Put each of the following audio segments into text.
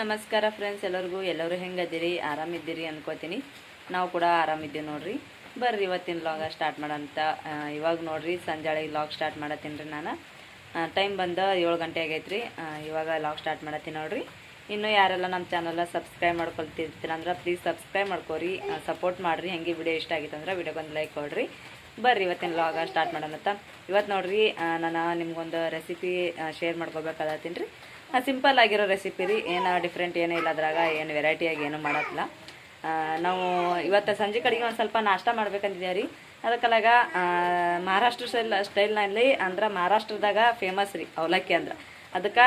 ನಮಸ್ಕಾರ ಫ್ರೆಂಡ್ಸ್, ಎಲ್ಲರೂ ಹೆಂಗದಿರಿ? ಆರಾಮಿದ್ದೀರಿ ಅನ್ಕೋತೀನಿ. ನಾವು ಕೂಡ ಆರಾಮಿದ್ದೀವಿ ನೋಡ್ರಿ. ಬರ್ರಿ ಇವತ್ತಿನ ವ್ಲಾಗ ಸ್ಟಾರ್ಟ್ ಮಾಡೋಂತ. ಇವಾಗ ನೋಡ್ರಿ ಸಂಜಾಳೆ ವ್ಲಾಗ್ ಸ್ಟಾರ್ಟ್ ಮಾಡತ್ತೀನಿ ರೀ. ನಾನು ಟೈಮ್ ಬಂದು 7 ಗಂಟೆ ಆಗೈತ್ರಿ. ಇವಾಗ ವ್ಲಾಗ್ ಸ್ಟಾರ್ಟ್ ಮಾಡತ್ತೀನಿ ನೋಡ್ರಿ. ಇನ್ನೂ ಯಾರೆಲ್ಲ ನಮ್ಮ ಚಾನಲ್ನ ಸಬ್ಸ್ಕ್ರೈಬ್ ಮಾಡ್ಕೊಳ್ತಿರ್ತೀರಂದ್ರೆ ಪ್ಲೀಸ್ ಸಬ್ಸ್ಕ್ರೈಬ್ ಮಾಡ್ಕೋರಿ, ಸಪೋರ್ಟ್ ಮಾಡಿರಿ. ಹೆಂಗೆ ವಿಡಿಯೋ ಇಷ್ಟ ಆಗಿತ್ತಂದ್ರೆ ವಿಡಿಯೋಗೊಂದು ಲೈಕ್ ಕೊಡ್ರಿ. ಬರ್ರಿ ಇವತ್ತಿನ ವ್ಲಾಗ ಸ್ಟಾರ್ಟ್ ಮಾಡೋಣಂತ. ಇವತ್ತು ನೋಡ್ರಿ ನಾನು ನಿಮ್ಗೊಂದು ರೆಸಿಪಿ ಶೇರ್ ಮಾಡ್ಕೋಬೇಕಾಗತ್ತೀನಿ ರೀ. ಸಿಂಪಲ್ ಆಗಿರೋ ರೆಸಿಪಿ ರೀ, ಏನು ಡಿಫ್ರೆಂಟ್ ಏನೂ ಇಲ್ಲ ಅದ್ರಾಗ, ಏನು ವೆರೈಟಿಯಾಗಿ ಏನೂ ಮಾಡೋಕ್ಕಿಲ್ಲ. ನಾವು ಇವತ್ತು ಸಂಜೆ ಕಡೆಗೆ ಒಂದು ಸ್ವಲ್ಪ ನಾಷ್ಟ ಮಾಡ್ಬೇಕಂತಿದ್ದೇವೆ ರೀ. ಅದಕ್ಕೆಲ್ಲಾಗ ಮಹಾರಾಷ್ಟ್ರ ಸ್ಟೈಲ್ನಲ್ಲಿ ಅಂದ್ರೆ ಮಹಾರಾಷ್ಟ್ರದಾಗ ಫೇಮಸ್ ರೀ ಅವಲಕ್ಕಿ ಅಂದ್ರೆ. ಅದಕ್ಕೆ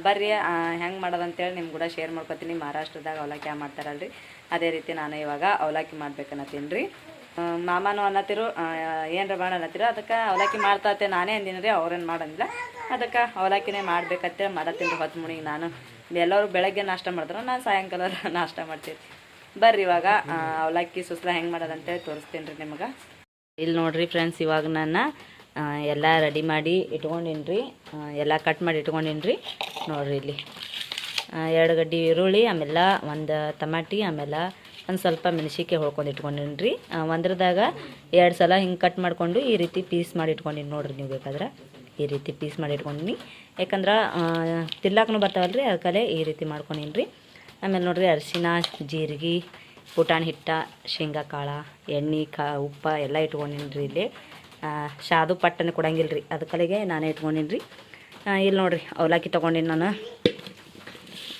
ಬರ್ರಿ ಹೆಂಗೆ ಮಾಡೋದಂತೇಳಿ ನಿಮ್ಗೆ ಕೂಡ ಶೇರ್ ಮಾಡ್ಕೊತೀನಿ. ಮಹಾರಾಷ್ಟ್ರದಾಗ ಅವಲಕ್ಕಿ ಮಾಡ್ತಾರಲ್ರಿ, ಅದೇ ರೀತಿ ನಾನು ಇವಾಗ ಅವಲಕ್ಕಿ ಮಾಡ್ಬೇಕನ್ನತ್ತೀನಿ ರೀ. ಮಾಮನೂ ಅನ್ನತ್ತಿರು ಏನರ ಮಾಡಿ ಅನ್ನತ್ತಿರು. ಅದಕ್ಕೆ ಅವಲಕ್ಕಿ ಮಾಡ್ತಾತೆ ನಾನೇ ಅಂದಿನಿ ರೀ, ಅವ್ರೇನು ಮಾಡಂಗಿಲ್ಲ. ಅದಕ್ಕೆ ಅವಲಕ್ಕಿನೇ ಮಾಡ್ಬೇಕಂತೇಳಿ ಮಾಡತ್ತೀನಿ ರೀ. ಹೊತ್ತು ಮುಣಿಗೆ ನಾನು ಎಲ್ಲರೂ ಬೆಳಗ್ಗೆ ನಾಷ್ಟ ಮಾಡಿದ್ರು, ನಾನು ಸಾಯಂಕಾಲ ನಾಷ್ಟ ಮಾಡ್ತೀನಿ. ಬರ್ರಿ ಇವಾಗ ಅವಲಕ್ಕಿ ಸುಸ್ಲ ಹೆಂಗೆ ಮಾಡೋದಂತೇಳಿ ತೋರಿಸ್ತೀನಿ ರೀ ನಿಮ್ಗೆ. ಇಲ್ಲಿ ನೋಡಿರಿ ಫ್ರೆಂಡ್ಸ್, ಇವಾಗ ನಾನು ಎಲ್ಲ ರೆಡಿ ಮಾಡಿ ಇಟ್ಕೊಂಡಿನಿ ರೀ. ಎಲ್ಲ ಕಟ್ ಮಾಡಿ ಇಟ್ಕೊಂಡಿನಿ ರೀ. ನೋಡಿರಿ ಇಲ್ಲಿ 2 ಗಡ್ಡೆ ಈರುಳ್ಳಿ, ಆಮೇಲೆ 1 ಟಮಾಟಿ, ಆಮೇಲೆ ಒಂದು ಸ್ವಲ್ಪ ಮೆಣಸಿನ್ಕಾಯಿ ಹೊಳ್ಕೊಂಡು ಇಟ್ಕೊಂಡಿನಿ ರೀ. ಒಂದ್ರದಾಗ 2 ಸಲ ಹಿಂಗೆ ಕಟ್ ಮಾಡಿಕೊಂಡು ಈ ರೀತಿ ಪೀಸ್ ಮಾಡಿ ಇಟ್ಕೊಂಡಿನಿ ನೋಡಿರಿ. ನೀವು ಬೇಕಾದ್ರೆ ಈ ರೀತಿ ಪೀಸ್ ಮಾಡಿ ಇಟ್ಕೊಂಡಿನಿ, ಯಾಕಂದ್ರೆ ತಿರ್ಲಾಕೂ ಬರ್ತಾವಲ್ಲ ರೀ, ಅದಕ್ಕಲ್ಲೇ ಈ ರೀತಿ ಮಾಡ್ಕೊಂಡಿನಿ ರೀ. ಆಮೇಲೆ ನೋಡಿರಿ ಅರಿಶಿನ, ಜೀರಿಗೆ, ಪುಟಾಣಿ ಹಿಟ್ಟು, ಶೇಂಗಾ ಕಾಳು, ಎಣ್ಣೆ, ಉಪ್ಪು ಎಲ್ಲ ಇಟ್ಕೊಂಡಿನಿ ರೀ. ಇಲ್ಲಿ ಶಾದು ಪಟ್ಟನೆ ಕೊಡಂಗಿಲ್ಲ ರೀ, ಅದಕ್ಕಲ್ಲಿಗೆ ನಾನೇ ಇಟ್ಕೊಂಡಿನಿ ರೀ. ಇಲ್ಲಿ ನೋಡಿರಿ ಅವಲಕ್ಕಿ ತೊಗೊಂಡಿನಿ ನಾನು.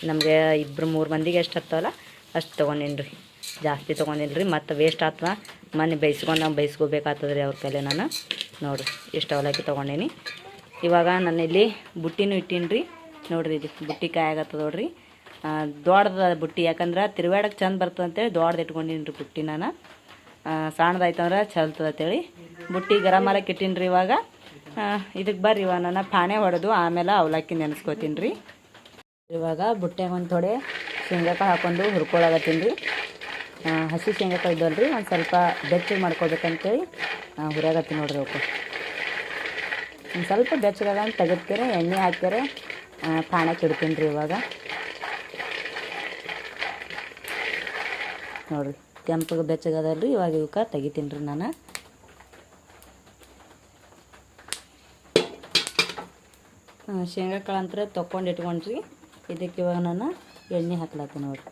ನಮಗೆ 2-3 ಮಂದಿಗೆ ಎಷ್ಟು ಹತ್ತವಲ್ಲ ಅಷ್ಟು ತೊಗೊಂಡಿನಿ ರೀ. ಜಾಸ್ತಿ ತೊಗೊಂಡಿನಿ ರೀ, ಮತ್ತು ವೇಸ್ಟ್ ಆಗ್ತದ. ಮನೆ ಬೈಸ್ಕೋಬೇಕಾಗ್ತದೆ ರೀ ಅವ್ರ ಕೈಲೆ. ನಾನು ನೋಡಿರಿ ಇಷ್ಟು ಅವಲಕ್ಕಿ ತೊಗೊಂಡೀನಿ. ಇವಾಗ ನಾನು ಇಲ್ಲಿ ಬುಟ್ಟಿನೂ ಇಟ್ಟೀನಿ ರೀ. ನೋಡಿರಿ ಇದು ಬುಟ್ಟಿ ಕಾಯಿ ಆಗತ್ತದ ನೋಡಿರಿ. ದೊಡ್ಡದ ಬುಟ್ಟಿ, ಯಾಕಂದ್ರೆ ತಿರುವಾಡಕ್ಕೆ ಚಂದ ಬರ್ತದೆ ಅಂತೇಳಿ ದೊಡ್ಡದು ಇಟ್ಕೊಂಡಿನಿ ರೀ ಬುಟ್ಟಿ. ನಾನು ಸಣ್ಣದಾಯ್ತಂದ್ರೆ ಚಲ್ತದ ಅಂತೇಳಿ ಬುಟ್ಟಿ ಗರಂ ಮಾಡಕ್ಕೆ ಇಟ್ಟೀನಿ ರೀ. ಇವಾಗ ಇದಕ್ಕೆ ಬರ್ರಿ ಇವಾಗ ನಾನು ಪಾಣೆ ಹೊಡೆದು ಆಮೇಲೆ ಅವಲಕ್ಕಿ ನೆನೆಸ್ಕೊತೀನಿ ರೀ. ಇವಾಗ ಬುಟ್ಟ್ಯಾಗ ಒಂದು ಥೋಡೆ ಶೇಂಗಾಕಾಳು ಹಾಕೊಂಡು ಹುರ್ಕೊಳಗತ್ತೀನಿ ರೀ. ಹಸಿ ಶೇಂಗಾಕಾಳು ಇದ್ದವಲ್ಲ ರೀ, ಒಂದು ಸ್ವಲ್ಪ ಬೆಚ್ಚಗೆ ಮಾಡ್ಕೊಬೇಕಂತೇಳಿ ಹುರಿಯಾಗತ್ತೀನಿ ನೋಡ್ರಿ. ಅವಕ್ಕೆ ಒಂದು ಸ್ವಲ್ಪ ಬೆಚ್ಚಗದ ಅಂತ ತೆಗೆದ್ಕೆರೆ ಎಣ್ಣೆ ಹಾಕ್ಯಾರೆ ಪಾಣಕ್ಕೆ ಇಡ್ತೀನಿ ರೀ. ಇವಾಗ ನೋಡಿರಿ ಕೆಂಪಗೆ ಬೆಚ್ಚಗದಲ್ರಿ. ಇವಾಗ ಇವಕ್ಕೆ ತೆಗಿತೀನಿ ರೀ ನಾನು. ಶೇಂಗಾಕಾಳು ಅಂತ ತೊಗೊಂಡು ಇಟ್ಕೊಂಡ್ರಿ. ಇದಕ್ಕೆ ಇವಾಗ ನಾನು ಎಣ್ಣೆ ಹಾಕ್ಲತ್ತೀನಿ ನೋಡಿರಿ.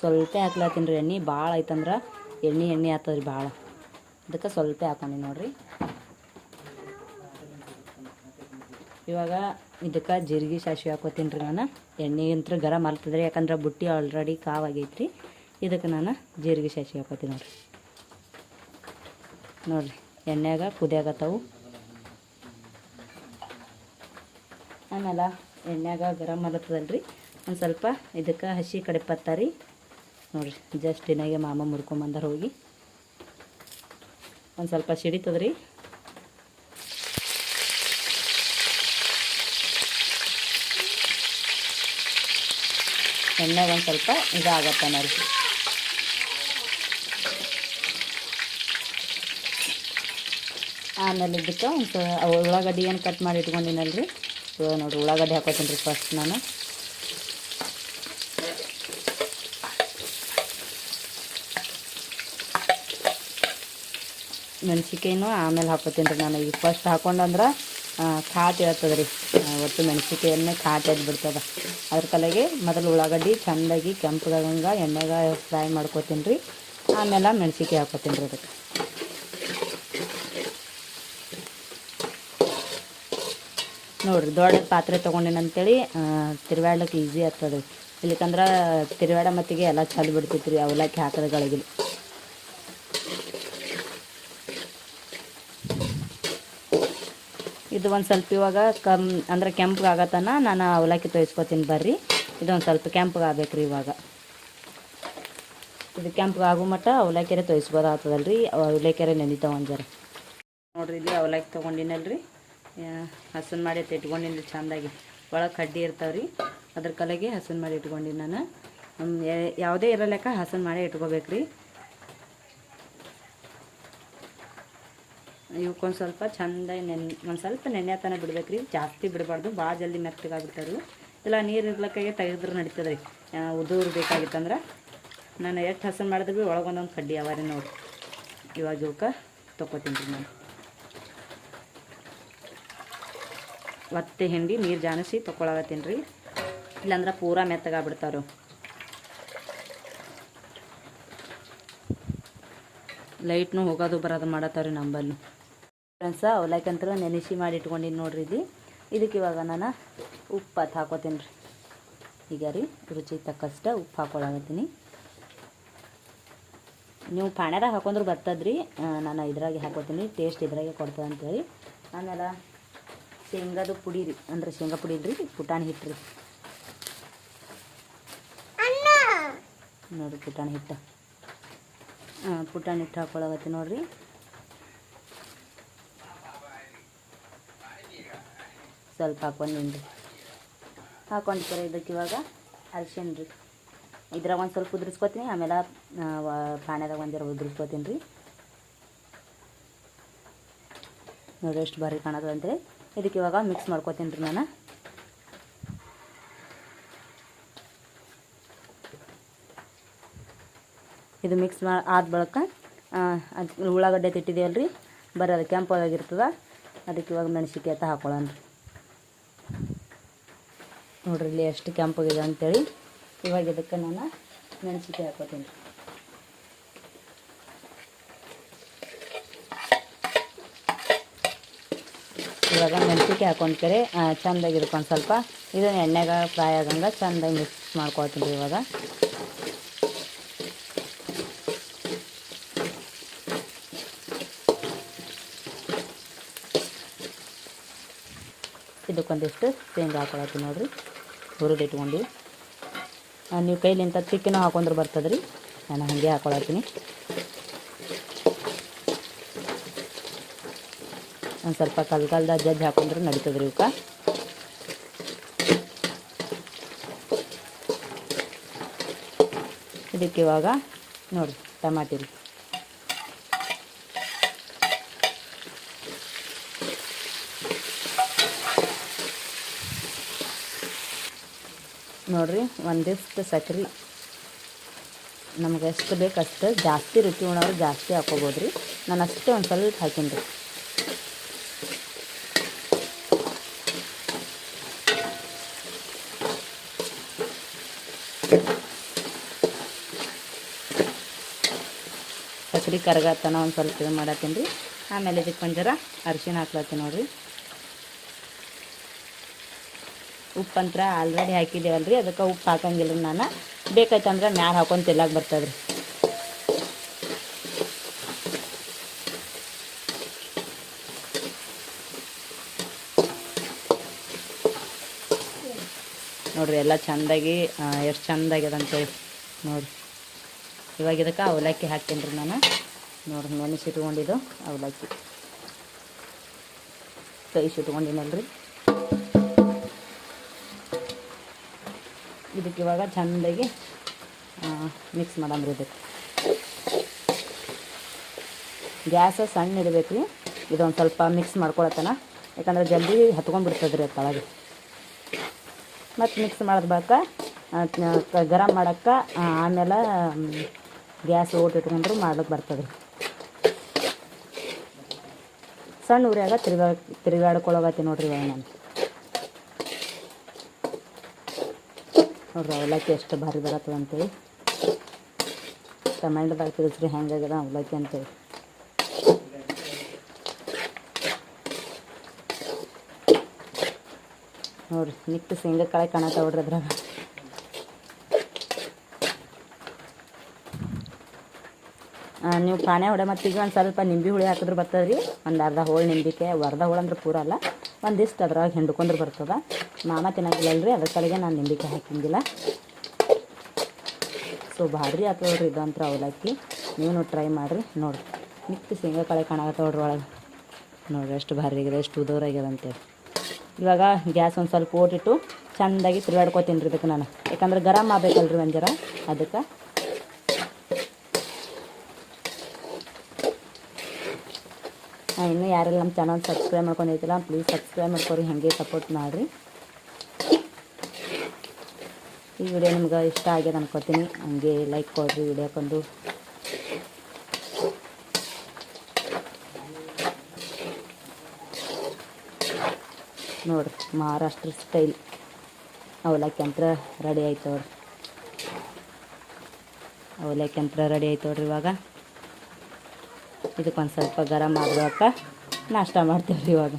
ಸ್ವಲ್ಪ ಹಾಕ್ಲತ್ತೀನಿ ರೀ ಎಣ್ಣೆ. ಭಾಳ ಆಯ್ತಂದ್ರೆ ಎಣ್ಣೆ ಆಗ್ತದೆ ರೀ ಭಾಳ, ಅದಕ್ಕೆ ಸ್ವಲ್ಪ ಹಾಕ್ಕೊಂಡು ನೋಡಿರಿ. ಇವಾಗ ಇದಕ್ಕೆ ಜೀರಿಗೆ ಸಾಸಿವೆ ಹಾಕೋತೀನಿ ರೀ ನಾನು. ಎಣ್ಣೆ ಅಂತ ಗರಂ ಆಗ್ತದೆ ರೀ, ಯಾಕಂದ್ರೆ ಬುಟ್ಟಿ ಆಲ್ರೆಡಿ ಕಾವಾಗೈತ್ರಿ. ಇದಕ್ಕೆ ನಾನು ಜೀರಿಗೆ ಸಾಸಿವೆ ಹಾಕೋತೀನಿ ನೋಡಿರಿ. ನೋಡಿರಿ ಎಣ್ಣೆಯಾಗ ಕುದಿಯಾಗತ್ತವು. ಆಮೇಲೆ ಎಣ್ಣೆಯಾಗ ಗರಂ ಆಗತ್ತದಲ್ಲ ರೀ, ಒಂದು ಸ್ವಲ್ಪ ಇದಕ್ಕೆ ಹಸಿ ಕಡೆ ಪತ್ತ ರೀ. ನೋಡಿರಿ ಜಸ್ಟ್ ಎಣ್ಣೆಗೆ ಮಾಮ ಮುರ್ಕೊಂಬಂದಾರ ಹೋಗಿ. ಒಂದು ಸ್ವಲ್ಪ ಸಿಡಿತದ್ರಿ. ಎಣ್ಣೆಗೆ ಒಂದು ಸ್ವಲ್ಪ ಇದಾಗತ್ತ ನೋಡ್ರಿ. ಆಮೇಲೆ ಇದಕ್ಕೆ ಒಂದು ಉಳ್ಳಾಗಡ್ಡಿ ಏನು ಕಟ್ ಮಾಡಿ ಇಟ್ಕೊಂಡಿನಲ್ರಿ. ಇವಾಗ ನೋಡಿರಿ ಉಳ್ಳಾಗಡ್ಡಿ ಹಾಕೋತೀನಿ ರೀ ಫಸ್ಟ್ ನಾನು. ಮೆಣಸಿನ್ಕಾಯಿನೂ ಆಮೇಲೆ ಹಾಕೋತೀನಿ ರೀ ನಾನು. ಈಗ ಫಸ್ಟ್ ಹಾಕೊಂಡಂದ್ರೆ ಖಾಟ್ ಇರ್ತದೆ ರೀ. ಒಟ್ಟು ಮೆಣಸಿನ್ಕಾಯನ್ನೇ ಖಾಟ್ ಬಿಡ್ತದೆ. ಅದ್ರ ಕಲೆಗೆ ಮೊದಲು ಉಳ್ಳಾಗಡ್ಡಿ ಚೆಂದಾಗಿ ಕೆಂಪಗಾಗಂಗೆ ಎಣ್ಣೆಗೆ ಫ್ರೈ ಮಾಡ್ಕೋತೀನಿ ರೀ. ಆಮೇಲೆ ಮೆಣಸಿನ್ಕಾಯಿ ಹಾಕೋತೀನಿ ರೀ ಅದಕ್ಕೆ. ನೋಡಿರಿ ದೊಡ್ಡ ಪಾತ್ರೆ ತೊಗೊಂಡಿನಂತೇಳಿ ತಿರುವಾಡ್ಲಿಕ್ಕೆ ಈಸಿ ಆಗ್ತದೆ ರೀ. ಇಲ್ಲಿಕಂದ್ರೆ ತಿರುವಾಡ ಮತ್ತಿಗೆ ಎಲ್ಲ ಚಲ್ ಬಿಡ್ತೈತಿ ರೀ ಅವಲಕ್ಕಿ ಹಾಕೋದ್ಗಳಿಗೆ. ಇದು ಒಂದು ಸ್ವಲ್ಪ ಇವಾಗ ಅಂದ್ರೆ ಕೆಂಪಗೆ ಆಗತ್ತನ ನಾನು ಅವಲಕ್ಕಿ ತೋರಿಸ್ಕೊತೀನಿ ಬರ್ರಿ. ಇದೊಂದು ಸ್ವಲ್ಪ ಕೆಂಪಗೆ ಆಗ್ಬೇಕು ರೀ. ಇವಾಗ ಇದು ಕೆಂಪಗೆ ಆಗೋ ಮಟ್ಟ ಅವಲಕ್ಕಿರೆ ತೋರಿಸ್ಬೋದಾಗ್ತದಲ್ಲ ರೀ. ಅವಲಕ್ಕಿರೆ ನೆನಿತಾವ ಒಂಜಾರ. ನೋಡಿರಿ ಇಲ್ಲಿ ಅವಲಕ್ಕಿ ತೊಗೊಂಡಿನಲ್ರಿ, ಹಸನ್ ಮಾಡಿ ಇಟ್ಕೊಂಡಿನಿ ಚೆಂದಾಗಿ. ಒಳಗೆ ಕಡ್ಡಿ ಇರ್ತಾವೆ ರೀ, ಅದ್ರ ಕಲೆಗೆ ಹಸನ್ ಮಾಡಿ ಇಟ್ಕೊಂಡಿನಿ ನಾನು. ಯಾವುದೇ ಇರಲೆಕ್ಕ ಹಸನ್ ಮಾಡಿ ಇಟ್ಕೋಬೇಕು ರೀ. ಇವಕ್ಕೊಂದು ಸ್ವಲ್ಪ ಚೆಂದಾಗಿ ಒಂದು ಸ್ವಲ್ಪ ನೆನೆ ತನಕ ಬಿಡ್ಬೇಕು ರೀ. ಜಾಸ್ತಿ ಬಿಡಬಾರ್ದು, ಭಾಳ ಜಲ್ದಿ ಮೆತ್ತಗಾಗ್ಬಿಡ್ತಾವೆ. ಇಲ್ಲ ನೀರು ಇರ್ಲಕ್ಕಾಗೆ ತೆಗೆದ್ರೆ ನಡೀತದೆ ರೀ. ಉದುರು ಬೇಕಾಗಿತ್ತಂದ್ರೆ ನಾನು ಎಷ್ಟು ಹಸನ್ ಮಾಡಿದ್ರೆ ಭೀ ಒಳಗೊಂದೊಂದು ಕಡ್ಡಿ ಅವರಿ ನೋಡಿ. ಇವಾಗ ಇವಕ್ಕೆ ತೊಗೋತೀನಿ ರೀ ನಾನು. ಒತ್ತೆ ಹಿಂಡಿ ನೀರು ಜಾನಿಸಿ ತೊಗೊಳಗತ್ತೀನಿ ರೀ. ಇಲ್ಲಾಂದ್ರೆ ಪೂರಾ ಮೆತ್ತಗಾಗ್ಬಿಡ್ತಾವೆ. ಲೈಟ್ನು ಹೋಗೋದು ಬರೋದು ಮಾಡತ್ತಾವ್ರಿ ನಂಬಲ್ಲಿ. ಫ್ರೆಂಡ್ಸ ಅವಲಕ್ಕಿ ಅಂತ ನೆನೆಸಿ ಮಾಡಿ ಇಟ್ಕೊಂಡಿನಿ ನೋಡ್ರಿ. ಇದಕ್ಕೆ ಇವಾಗ ನಾನು ಉಪ್ಪು ಹಾಕೋತೀನಿ ರೀ. ಈಗ ರೀ ರುಚಿ ತಕ್ಕಷ್ಟ ಉಪ್ಪು ಹಾಕೊಳಗತ್ತೀನಿ. ನೀವು ಪಾಣ್ಯಾದಾಗ ಹಾಕೊಂಡ್ರೆ ಬರ್ತದ್ರಿ. ನಾನು ಇದ್ರಾಗೆ ಹಾಕೋತೀನಿ, ಟೇಸ್ಟ್ ಇದ್ರಾಗೆ ಕೊಡ್ತದೆ ಅಂತೇಳಿ. ಆಮೇಲೆ ಶೇಂಗಾದು ಪುಡಿ ರೀ, ಅಂದ್ರೆ ಶೇಂಗಾ ಪುಡಿ ಇದ್ರಿ, ಪುಟಾಣಿ ಹಿಟ್ಟು ರೀ ನೋಡಿರಿ. ಪುಟಾಣಿ ಹಿಟ್ಟು ಹಾಕೊಳಗತ್ತೀನಿ ನೋಡಿರಿ. ಸ್ವಲ್ಪ ಹಾಕೊಂಡೀನಿ ರೀ. ಹಾಕೊಂಡಿರ್ತಾರೆ. ಇದಕ್ಕೆ ಇವಾಗ ಅರಿಶಿಣ ರೀ. ಇದ್ರಾಗ ಒಂದು ಸ್ವಲ್ಪ ಉದುರಿಸ್ಕೊತೀನಿ, ಆಮೇಲೆ ಪಾಣ್ಯದಾಗ ಒಂದಿರ ಉದುರಿಸ್ಕೊತೀನಿ ರೀ. ನೋಡಿ ಎಷ್ಟು ಬಾರಿ ಕಾಣೋದು ಅಂತೇಳಿ. ಇದಕ್ಕೆ ಇವಾಗ ಮಿಕ್ಸ್ ಮಾಡ್ಕೊತೀನಿ ರೀ ನಾನು. ಇದು ಮಿಕ್ಸ್ ಆದ ಬಳಿಕ ಅದು ಉಳ್ಳಾಗಡ್ಡೆ ತಿಟ್ಟಿದೆಯಲ್ಲ ರೀ, ಬರೀ ಅದು ಕೆಂಪಾಗಿರ್ತದೆ. ಅದಕ್ಕೆ ಇವಾಗ ಮೆಣಸಿನ್ಕಾಯಿ ಅಂತ ಹಾಕೊಳ್ಳೋಣ ರೀ. ನೋಡ್ರಿ ಇಲ್ಲಿ ಎಷ್ಟು ಕೆಂಪಾಗಿದೆ ಅಂತೇಳಿ. ಇವಾಗ ಇದಕ್ಕೆ ನಾನು ಮೆಣಸಿನ್ಕಾಯಿ ಹಾಕೋತೀನಿ ರೀ. ಇವಾಗ ಮೆಣಸಿನ್ಕಾಯಿ ಹಾಕೊಂಡ್ಕರೆ ಚೆಂದಾಗಿ ಇರ್ಕೊಂಡು ಸ್ವಲ್ಪ ಇದನ್ನು ಎಣ್ಣೆಗೆ ಫ್ರೈ ಆಗಂಗೆ ಚೆಂದಾಗಿ ಮಿಕ್ಸ್ ಮಾಡ್ಕೊಳ್ತೀನಿ ರೀ. ಇವಾಗ ಇದಕ್ಕೊಂದಿಷ್ಟು ಶೇಂಗಾ ಹಾಕೊಳತ್ತೀನಿ ನೋಡಿರಿ. ಹುರಿದು ಇಟ್ಕೊಂಡು ನೀವು ಕೈಲಿಂತ ಚಿಕ್ಕಿನೂ ಹಾಕೊಂಡ್ರೆ ಬರ್ತದೆ ರೀ. ನಾನು ಹಾಗೆ ಹಾಕೊಳತ್ತೀನಿ. ಒಂದು ಸ್ವಲ್ಪ ಕಲ್ದ ಜಜ್ಜಿ ಹಾಕೊಂಡ್ರೆ ನಡೀತದೆ ರೀ ಇವಕ್ಕೆ. ಇದಕ್ಕೆ ಇವಾಗ ನೋಡಿ ಟಮಾಟಿ ರೀ. ನೋಡಿರಿ ಒಂದಿಷ್ಟು ಸಕ್ರೆ ನಮಗೆ ಎಷ್ಟು ಬೇಕು ಅಷ್ಟು. ಜಾಸ್ತಿ ರುಚಿ ಉಣ್ಣೋರು ಜಾಸ್ತಿ ಹಾಕೋಬೋದು ರೀ. ನಾನು ಅಷ್ಟೇ ಒಂದು ಸ್ವಲ್ಪ ಹಾಕೀನಿ ರೀ. ಸಕ್ರೆ ಕರಗತ್ತನ ಒಂದು ಸ್ವಲ್ಪ ಇದು ಮಾಡತ್ತೀನಿ ರೀ. ಆಮೇಲೆ ಇದಕ್ಕೆ ಒಂಜರ ಅರಿಶಿಣ ಹಾಕ್ಲತ್ತೀನಿ ನೋಡಿರಿ. ಉಪ್ಪಂತ್ರ ಆಲ್ರೆಡಿ ಹಾಕಿದ್ದೇವಲ್ಲ ರೀ, ಅದಕ್ಕೆ ಉಪ್ಪು ಹಾಕಂಗಿಲ್ಲ ರೀ. ನಾನು ಬೇಕಾಯ್ತಂದ್ರೆ ಮ್ಯಾಲೆ ಹಾಕೊಂಡು ತಿನ್ನಕ್ಕೆ ಬರ್ತದೆ ರೀ. ನೋಡಿರಿ ಎಲ್ಲ ಚೆಂದಾಗಿ ಎಷ್ಟು ಚೆಂದಾಗ್ಯದ ಅಂತೇಳಿ ನೋಡಿರಿ. ಇವಾಗ ಇದಕ್ಕೆ ಅವಲಕ್ಕಿ ಹಾಕ್ತೀನಿ ರೀ ನಾನು. ನೋಡಿರಿ ನೆನೆಸಿಟ್ಕೊಂಡಿದ್ದು ಅವಲಕ್ಕಿ ಕೈಸಿಟ್ಕೊಂಡಿನಲ್ರಿ. ಇದಕ್ಕೆ ಇವಾಗ ಚೆಂದಾಗಿ ಮಿಕ್ಸ್ ಮಾಡಂಬ್ರಿ. ಇದಕ್ಕೆ ಗ್ಯಾಸ ಸಣ್ಣ ಇಡಬೇಕು ರೀ. ಇದೊಂದು ಸ್ವಲ್ಪ ಮಿಕ್ಸ್ ಮಾಡ್ಕೊಳತ್ತನ, ಯಾಕಂದ್ರೆ ಜಲ್ದಿ ಹತ್ಕೊಂಡ್ಬಿಡ್ತದೆ ರೀ ತಳಗೆ. ಮತ್ತು ಮಿಕ್ಸ್ ಮಾಡೋದು ಗರಂ ಮಾಡೋಕ್ಕೆ ಆಮೇಲೆ ಗ್ಯಾಸ್ ಓಟ್ ಇಟ್ಕೊಂಡ್ರು ಮಾಡ್ಲಿಕ್ಕೆ ಬರ್ತದೆ ರೀ. ಸಣ್ಣ ಉರಿಯಾಗ ತಿರುಗಾಡ್ಕೊಳಗತ್ತಿ ನೋಡ್ರಿ. ಇವಾಗ ನಾನು ನೋಡ್ರಿ ಅವಲಕ್ಕಿ ಎಷ್ಟು ಭಾರಿ ಬರತ್ತದ ಅಂತೇಳಿ. ಕಮೆಂಟ್ದಾಗ ತಿಳಿಸ್ರಿ ಹೆಂಗಾಗ್ಯದ ಅವಲಕ್ಕಿ ಅಂತೇಳಿ. ನೋಡಿರಿ ನಿಕ್ಕು ಶೇಂಗಾ ಕಾಳು ಕಾಣತ್ತ ನೋಡ್ರಿ ಅದ್ರಾಗ. ನೀವು ಪಾನೆ ಹೊಡೆ ಮತ್ತೀಗ ಒಂದು ಸ್ವಲ್ಪ ನಿಂಬೆ ಹುಳಿ ಹಾಕಿದ್ರೆ ಬರ್ತದೆ ರೀ. ಒಂದು ಅರ್ಧ ಹೋಳು ನಿಂಬಿಕಾಯಿ, ಅರ್ಧ ಹೋಳು ಅಂದ್ರೆ ಪೂರ ಅಲ್ಲ, ಒಂದಿಷ್ಟು ಅದ್ರಾಗ ಹಿಂಡ್ಕೊಂಡ್ರೆ ಬರ್ತದೆ. ಮಾಮ ತಿನ್ನಂಗಿಲ್ಲ ರೀ, ಅದ್ರ ಕಡೆಗೆ ನಾನು ನಿಂಬಿಕಾಯಿ ಹಾಕಂಗಿಲ್ಲ. ಸೊ ಭಾರಿ ಆಯ್ತು ನೋಡ್ರಿ ಇದಂತ್ರ ಅವಲಕ್ಕಿ. ನೀವು ಟ್ರೈ ಮಾಡಿರಿ. ನೋಡಿರಿ ನಿಕ್ಕು ಶೇಂಗಾ ಕಾಳು ಕಾಣಕತ್ತ ನೋಡ್ರಿ ಒಳಗೆ. ನೋಡಿರಿ ಎಷ್ಟು ಭಾರಿ ಆಗಿದೆ, ಎಷ್ಟು ಉದೋರಾಗ್ಯದ ಅಂತೇಳಿ. ಇವಾಗ ಗ್ಯಾಸ್ ಒಂದು ಸ್ವಲ್ಪ ಓಟಿಟ್ಟು ಚೆಂದಾಗಿ ತಿರುಗಾಡ್ಕೊತೀನಿ ರೀ ಇದಕ್ಕೆ ನಾನು, ಯಾಕಂದ್ರೆ ಗರಂ ಆಗ್ಬೇಕಲ್ರಿ ಒಂಜರ ಅದಕ್ಕೆ. ಇನ್ನೂ ಯಾರೆಲ್ಲ ನಮ್ಮ ಚಾನಲ್ ಸಬ್ಸ್ಕ್ರೈಬ್ ಮಾಡ್ಕೊಂಡಿರ್ತಿಲ್ಲ ಪ್ಲೀಸ್ ಸಬ್ಸ್ಕ್ರೈಬ್ ಮಾಡ್ಕೊರಿ, ಹಾಗೆ ಸಪೋರ್ಟ್ ಮಾಡಿರಿ. ಈ ವಿಡಿಯೋ ನಿಮ್ಗೆ ಇಷ್ಟ ಆಗ್ಯದ ಅನ್ಕೋತೀನಿ. ಹಂಗೆ ಲೈಕ್ ಕೊಡ್ರಿ ವಿಡಿಯೋಕ್ಕೊಂದು. ನೋಡಿರಿ ಮಹಾರಾಷ್ಟ್ರ ಸ್ಟೈಲ್ ಅವಲಕ್ಕಿ ಅಂತ ರೆಡಿ ಆಯ್ತು ನೋಡ್ರಿ. ಅವಲಕ್ಕಿ ಅಂತ ರೆಡಿ ಆಯ್ತು ನೋಡ್ರಿ. ಇವಾಗ ಇದಕ್ಕೊಂದು ಸ್ವಲ್ಪ ಗರಂ ಆಗುವಾಗ ನಾಷ್ಟ ಮಾಡ್ತೀವಿ ರೀ. ಇವಾಗ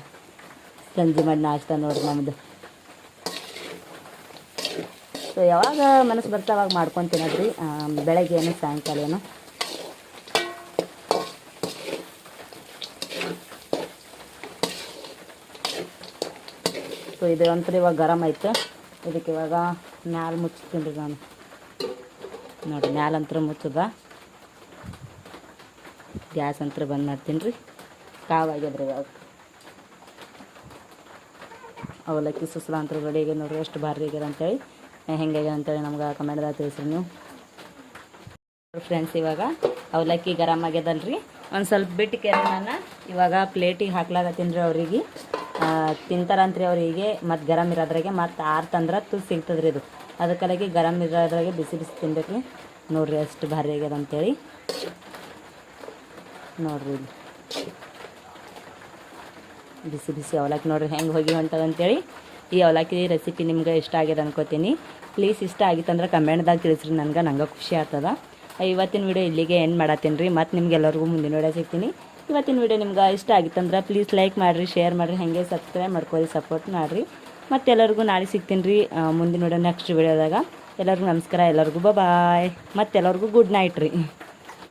ಸಂಜೆ ಮಾಡಿ ನಾಷ್ಟ ನೋಡ್ರಿ ನಮ್ಮದು. ಸೊ ಯಾವಾಗ ಮನಸ್ಸು ಬರ್ತಾ ಅವಾಗ ಮಾಡ್ಕೊಂಡು ತಿನ್ನೋದ್ರಿ. ಬೆಳಗ್ಗೆ ಏನು ಸಾಯಂಕಾಲ ಏನು. ಸೊ ಇದು ಒಂಥರ ಇವಾಗ ಗರಮ್ ಆಯ್ತು. ಇದಕ್ಕೆ ಇವಾಗ ಮ್ಯಾಲೆ ಮುಚ್ತೀನಿ ರೀ ನಾನು. ನೋಡಿರಿ ಮ್ಯಾಲೆ ಅಂತರ ಮುಚ್ಚದ. ಗ್ಯಾಸ್ ಅಂತರ ಬಂದ್ ಮಾಡ್ತೀನಿ ರೀ. ಕಾವಾಗ್ಯದ್ರಿ ಇವಾಗ ಅವಲಕ್ಕಿ ಸುಸ್ಲ ಅಂತ ರೆಡಿ ಆಗ್ಯದ ನೋಡ್ರಿ. ಎಷ್ಟು ಭಾರಿ ಆಗ್ಯದ ಅಂತೇಳಿ, ಹೆಂಗಾಗ್ಯದ ಅಂತೇಳಿ ನಮ್ಗೆ ಕಮೆಂಟ್ದಾಗ ತಿಳಿಸ್ರಿ ನೀವು ಫ್ರೆಂಡ್ಸ್. ಇವಾಗ ಅವಲಕ್ಕಿ ಗರಮ್ ಆಗ್ಯದಲ್ರಿ. ಒಂದು ಸ್ವಲ್ಪ ಬಿಟ್ಟು ಕೆರೆ ನಾನು ಇವಾಗ ಪ್ಲೇಟಿಗೆ ಹಾಕ್ಲಾಗತ್ತೀನಿ ರೀ. ಅವ್ರಿಗೆ ತಿಂತಾರಂತ್ರಿ ಅವರಿಗೆ. ಮತ್ತು ಗರಮ್ ಇರೋದ್ರಾಗೆ ಮತ್ತು ಆರ್ತಂದ್ರೆ ತುತ್ತು ಸಿಗ್ತದ್ರಿ ಇದು. ಅದಕ್ಕಾಗಿ ಗರಮ್ ಇರೋದ್ರಾಗೆ ಬಿಸಿ ಬಿಸಿ ತಿನ್ಬೇಕು ರೀ. ನೋಡಿರಿ ಎಷ್ಟು ಭಾರಿ ಆಗ್ಯದ ಅಂತೇಳಿ. ನೋಡಿರಿ ಇಲ್ಲಿ ಬಿಸಿ ಬಿಸಿ ಅವಲಕ್ಕಿ ನೋಡಿರಿ ಹೆಂಗೆ ಹೋಗಿ ಹೊಂಟದಂತೇಳಿ. ಈ ಅವಲಕ್ಕಿ ರೆಸಿಪಿ ನಿಮ್ಗೆ ಇಷ್ಟ ಆಗ್ಯದ ಅನ್ಕೋತೀನಿ. ಪ್ಲೀಸ್ ಇಷ್ಟ ಆಗಿತ್ತಂದ್ರೆ ಕಮೆಂಟ್ದಾಗ ತಿಳಿಸ್ರಿ. ನಂಗೆ ಖುಷಿ ಆಗ್ತದ. ಇವತ್ತಿನ ವಿಡಿಯೋ ಇಲ್ಲಿಗೆ ಎಂಡ್ ಮಾಡತ್ತೀನಿ ರೀ. ಮತ್ತು ನಿಮ್ಗೆಲ್ಲರಿಗೂ ಮುಂದಿನ ವಿಡಿಯೋ ಸಿಗ್ತೀನಿ. ಇವತ್ತಿನ ವಿಡಿಯೋ ನಿಮ್ಗೆ ಇಷ್ಟ ಆಗಿತ್ತಂದ್ರೆ ಪ್ಲೀಸ್ ಲೈಕ್ ಮಾಡಿರಿ, ಶೇರ್ ಮಾಡಿರಿ, ಹಾಗೆ ಸಬ್ಸ್ಕ್ರೈಬ್ ಮಾಡ್ಕೊಳ್ಳಿ, ಸಪೋರ್ಟ್ ಮಾಡಿರಿ. ಮತ್ತು ಎಲ್ಲರಿಗೂ ನಾಳೆ ಸಿಗ್ತೀನಿ ರೀ ಮುಂದಿನ ವಿಡಿಯೋ ನೆಕ್ಸ್ಟ್ ವಿಡಿಯೋದಾಗ. ಎಲ್ಲರಿಗೂ ನಮಸ್ಕಾರ. ಎಲ್ಲರಿಗೂ ಬಾಯ್. ಮತ್ತು ಎಲ್ಲರಿಗೂ ಗುಡ್ ನೈಟ್ ರೀ.